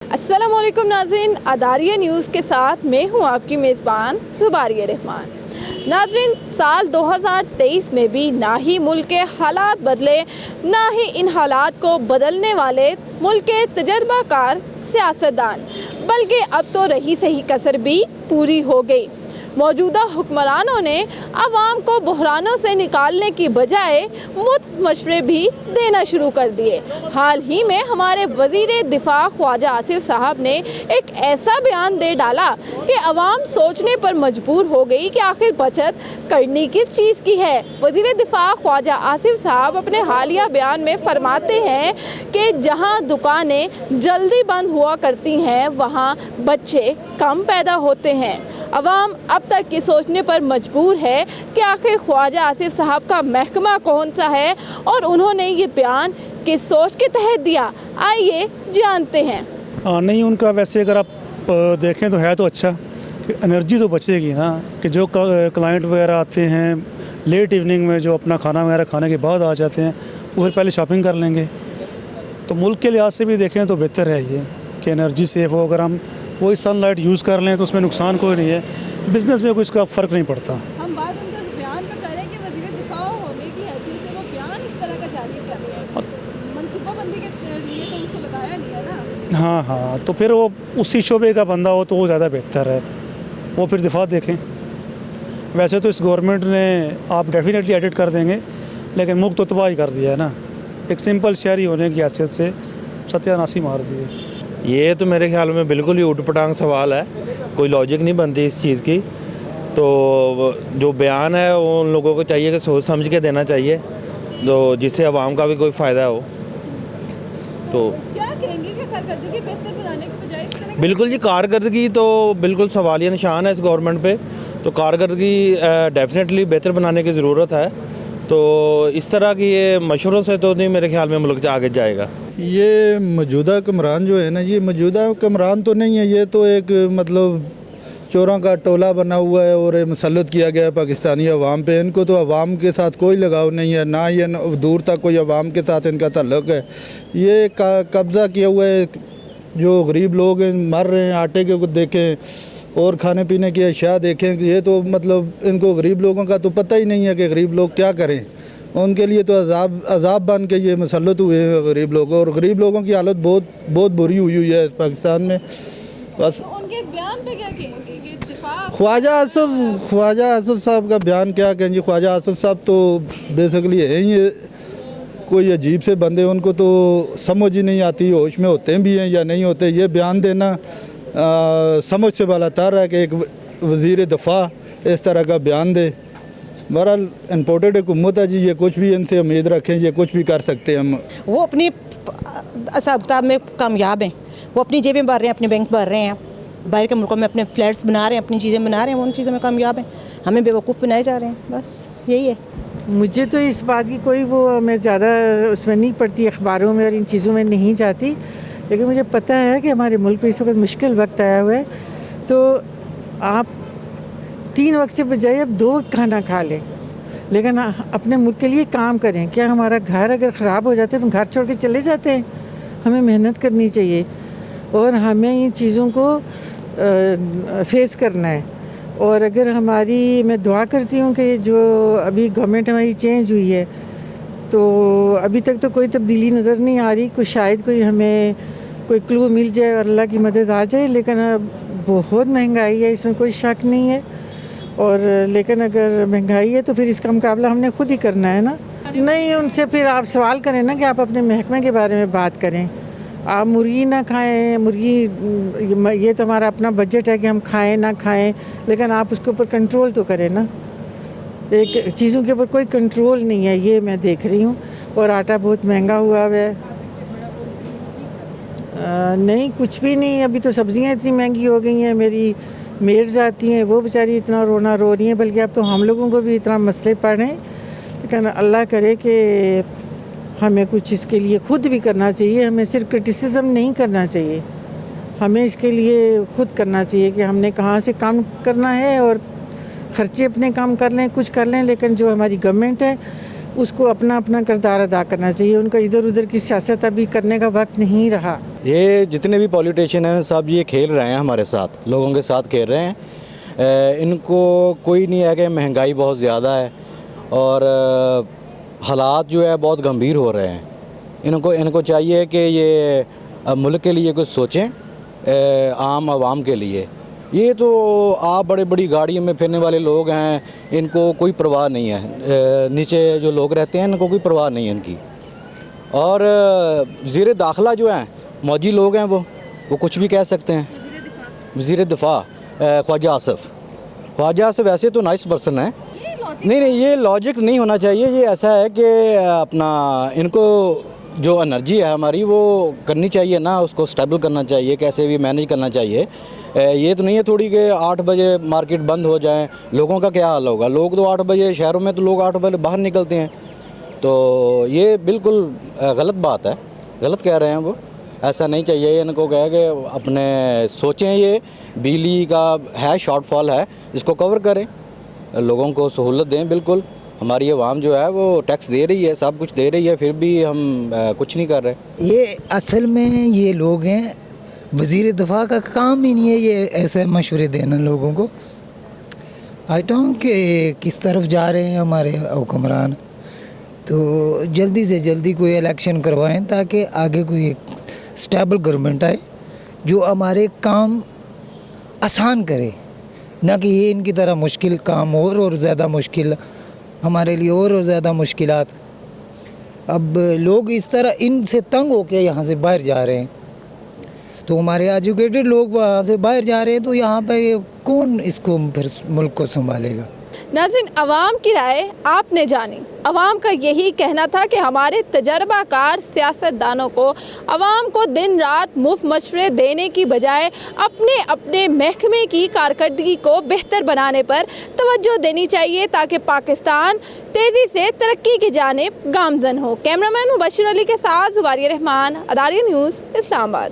अस्सलाम वालेकुम नाज़रीन, अदारिया न्यूज़ के साथ मैं हूं आपकी मेज़बान ज़ुबारिया रहमान। नाज़रीन, साल 2023 में भी ना ही मुल्क के हालात बदले, ना ही इन हालात को बदलने वाले मुल्क के तजर्बाकार सियासतदान, बल्कि अब तो रही सही कसर भी पूरी हो गई। मौजूदा हुक्मरानों ने आवाम को बहरानों से निकालने की बजाय मुफ्त मशवरे भी देना शुरू कर दिए। हाल ही में हमारे वज़ीर दिफा ख्वाजा आसिफ साहब ने एक ऐसा बयान दे डाला कि आवाम सोचने पर मजबूर हो गई कि आखिर बचत करनी किस चीज़ की है। वज़ीर दिफा ख्वाजा आसिफ साहब अपने हालिया बयान में फरमाते हैं कि जहां दुकानें जल्दी बंद हुआ करती हैं, वहां बच्चे कम पैदा होते हैं। अवाम अब तक ये सोचने पर मजबूर है कि आखिर ख्वाजा आसिफ साहब का महकमा कौन सा है और उन्होंने ये बयान किस सोच के तहत दिया। आइए जानते हैं। नहीं, उनका वैसे अगर आप देखें तो है तो अच्छा कि एनर्जी तो बचेगी ना, कि जो क्लाइंट वगैरह आते हैं लेट इवनिंग में, जो अपना खाना वगैरह खाने के बाद आ जाते हैं, वो फिर पहले शॉपिंग कर लेंगे। तो मुल्क के लिहाज से भी देखें तो बेहतर है ये कि एनर्जी सेफ हो। अगर हम वही सनलाइट यूज़ कर लें तो उसमें नुकसान कोई नहीं है, बिज़नेस में कोई इसका फ़र्क नहीं पड़ता। हम बात उनके बयान पर करें कि वज़ीर दिफा होने की हैसियत से वो बयान इस तरह का जारी कर रहे हैं, मनसूबाबंदी के लिए तो उसको लगाया नहीं है ना। हाँ, तो फिर वो उसी शोबे का बंदा हो तो वो ज़्यादा बेहतर है, वो फिर दिफा देखें। वैसे तो इस गवर्नमेंट ने आप डेफिनेटली एडिट कर देंगे, लेकिन मुल्क तो तबाही कर दिया है ना। एक सिंपल शहरी होने की हैसियत से सत्यानाशी मार दी है। ये तो मेरे ख्याल में बिल्कुल ही उटपटांग सवाल है, कोई लॉजिक नहीं बनती इस चीज़ की। तो जो बयान है वो उन लोगों को चाहिए कि सोच समझ के देना चाहिए, तो जिससे आवाम का भी कोई फ़ायदा हो। तो क्या कहेंगे कि कारकर्दगी बेहतर बनाने की बजाय इस तरह बिल्कुल जी, कारकर्दगी तो बिल्कुल सवालिया निशान है इस गवर्नमेंट पे। तो कारकर्दगी डेफिनेटली बेहतर बनाने की ज़रूरत है। तो इस तरह की ये मशवरों से तो नहीं मेरे ख्याल में मुल्क आगे जाएगा। ये मौजूदा हुक्मरान जो है ना, ये मौजूदा हुक्मरान तो नहीं है, ये तो एक मतलब चोरों का टोला बना हुआ है और मुसल्लत किया गया है पाकिस्तानी अवाम पे। इनको तो अवाम के साथ कोई लगाव नहीं है, ना ये दूर तक कोई अवाम के साथ इनका ताल्लुक़ है। ये कब्ज़ा किया हुआ है, जो गरीब लोग हैं मर रहे हैं, आटे के देखें और खाने पीने की अशिया देखें। ये तो मतलब इनको गरीब लोगों का तो पता ही नहीं है कि गरीब लोग क्या करें। उनके लिए तो अजाब बन के ये मुसल्लत हुए हैं गरीब लोग, और गरीब लोगों की हालत बहुत बुरी हुई है पाकिस्तान में। बस उनके इस बयान पे क्या कहेंगे कि ख्वाजा आसिफ साहब का बयान क्या कहें जी। ख्वाजा आसिफ साहब तो बेसिकली है ही कोई अजीब से बंदे, उनको तो समझ ही नहीं आती, होश में होते भी हैं या नहीं होते। ये बयान देना समझ से बाला तर है कि एक वज़ीर दिफा इस तरह का बयान दे। बहरहाल इम्पोर्टेड हुकूमत है जी, ये कुछ भी इनसे उम्मीद रखें, ये कुछ भी कर सकते हैं। हम वो अपनी हिसाब किताब में कामयाब हैं, वो अपनी जेबें भर रहे हैं, अपने बैंक भर रहे हैं, बाहर के मुल्कों में अपने फ्लैट्स बना रहे हैं, अपनी चीज़ें बना रहे हैं, वो उन चीज़ों में कामयाब हैं। हमें बेवकूफ़ बनाए जा रहे हैं, बस यही है। मुझे तो इस बात की कोई वो मैं ज़्यादा उसमें नहीं पढ़ती, अखबारों में और इन चीज़ों में नहीं जाती, लेकिन मुझे पता है कि हमारे मुल्क में इस वक्त मुश्किल वक्त आया हुआ है। तो आप 3 वक्त से बजाय अब 2 वक्त खाना खा लें, लेकिन अपने मुल्क के लिए काम करें। क्या हमारा घर अगर ख़राब हो जाता है हम घर छोड़ के चले जाते हैं? हमें मेहनत करनी चाहिए और हमें इन चीज़ों को फेस करना है। और अगर हमारी, मैं दुआ करती हूँ कि जो अभी गवर्नमेंट हमारी चेंज हुई है, तो अभी तक तो कोई तब्दीली नज़र नहीं आ रही। कुछ शायद कोई हमें कोई क्लू मिल जाए और अल्लाह की मदद आ जाए, लेकिन अब बहुत महंगाई है, इसमें कोई शक नहीं है। और लेकिन अगर महंगाई है तो फिर इसका मुकाबला हमने खुद ही करना है ना। नहीं, उनसे फिर आप सवाल करें ना कि आप अपने महकमे के बारे में बात करें। आप मुर्गी ना खाएं, मुर्गी ये तो हमारा अपना बजट है कि हम खाएं ना खाएं, लेकिन आप उसके ऊपर कंट्रोल तो करें ना। एक चीज़ों के ऊपर कोई कंट्रोल नहीं है, ये मैं देख रही हूँ। और आटा बहुत महंगा हुआ है। नहीं, कुछ भी नहीं, अभी तो सब्ज़ियाँ इतनी महंगी हो गई हैं। मेरी मेड्स आती हैं, वो बेचारी इतना रोना रो रही हैं, बल्कि अब तो हम लोगों को भी इतना मसले पड़ रहे हैं। लेकिन अल्लाह करे कि हमें कुछ इसके लिए खुद भी करना चाहिए। हमें सिर्फ क्रिटिसिज्म नहीं करना चाहिए, हमें इसके लिए खुद करना चाहिए कि हमने कहाँ से काम करना है और ख़र्चे अपने काम कर लें, कुछ कर लें। लेकिन जो हमारी गवर्नमेंट है उसको अपना अपना किरदार अदा करना चाहिए। उनका इधर उधर की सियासत अभी करने का वक्त नहीं रहा। ये जितने भी पॉलिटिशियन हैं सब ये खेल रहे हैं, हमारे साथ लोगों के साथ खेल रहे हैं। इनको कोई नहीं है कि महंगाई बहुत ज़्यादा है और हालात जो है बहुत गंभीर हो रहे हैं। इनको चाहिए कि ये मुल्क के लिए कुछ सोचें, आम आवाम के लिए। ये तो आप बड़े बड़ी गाड़ियों में फिरने वाले लोग हैं, इनको कोई परवाह नहीं है। नीचे जो लोग रहते हैं इनको कोई परवाह नहीं है इनकी। और वज़ीर दाखिला जो हैं मौजी लोग हैं, वो कुछ भी कह सकते हैं। वज़ीर दिफा ख्वाजा आसिफ वैसे तो नाइस पर्सन है। नहीं, ये लॉजिक नहीं होना चाहिए। ये ऐसा है कि अपना इनको जो एनर्जी है हमारी वो करनी चाहिए ना, उसको स्टेबल करना चाहिए, कैसे भी मैनेज करना चाहिए। ये तो नहीं है थोड़ी कि 8 बजे मार्केट बंद हो जाए, लोगों का क्या हाल होगा। लोग तो 8 बजे, शहरों में तो लोग 8 बजे बाहर निकलते हैं। तो ये बिल्कुल गलत बात है, गलत कह रहे हैं वो। ऐसा नहीं चाहिए। इनको कह के अपने सोचें, ये बिजली का है शॉर्टफॉल है, इसको कवर करें, लोगों को सहूलत दें। बिल्कुल हमारी आवाम जो है वो टैक्स दे रही है, सब कुछ दे रही है, फिर भी हम कुछ नहीं कर रहे। ये असल में ये लोग हैं, वज़ीर दिफा का काम ही नहीं है ये ऐसे मशवरे देना लोगों को। आई डोंट कि किस तरफ जा रहे हैं हमारे हुक्मरान। तो जल्दी से जल्दी कोई इलेक्शन करवाएं ताकि आगे कोई एक स्टेबल गवर्नमेंट आए जो हमारे काम आसान करे, ना कि ये इनकी तरह मुश्किल काम और ज़्यादा मुश्किल हमारे लिए और ज़्यादा मुश्किलात। अब लोग इस तरह इनसे तंग होकर यहाँ से बाहर जा रहे हैं। तो हमारे एजुकेटेड लोग वहाँ से बाहर जा रहे हैं, तो यहाँ पे कौन इसको फिर मुल्क को संभालेगा। नाज़रीन, अवाम की राय आपने जानी। अवाम का यही कहना था कि हमारे तजर्बाकार सियासतदानों को अवाम को दिन रात मुफ्त मशवरे देने की बजाय अपने अपने महकमे की कारकर्दगी को बेहतर बनाने पर तवज्जो देनी चाहिए ताकि पाकिस्तान तेज़ी से तरक्की की जानिब गामज़न हो। कैमरामैन मुबशिर अली के साथ ज़ुबारिया रहमान, अदारिया न्यूज़, इस्लामाबाद।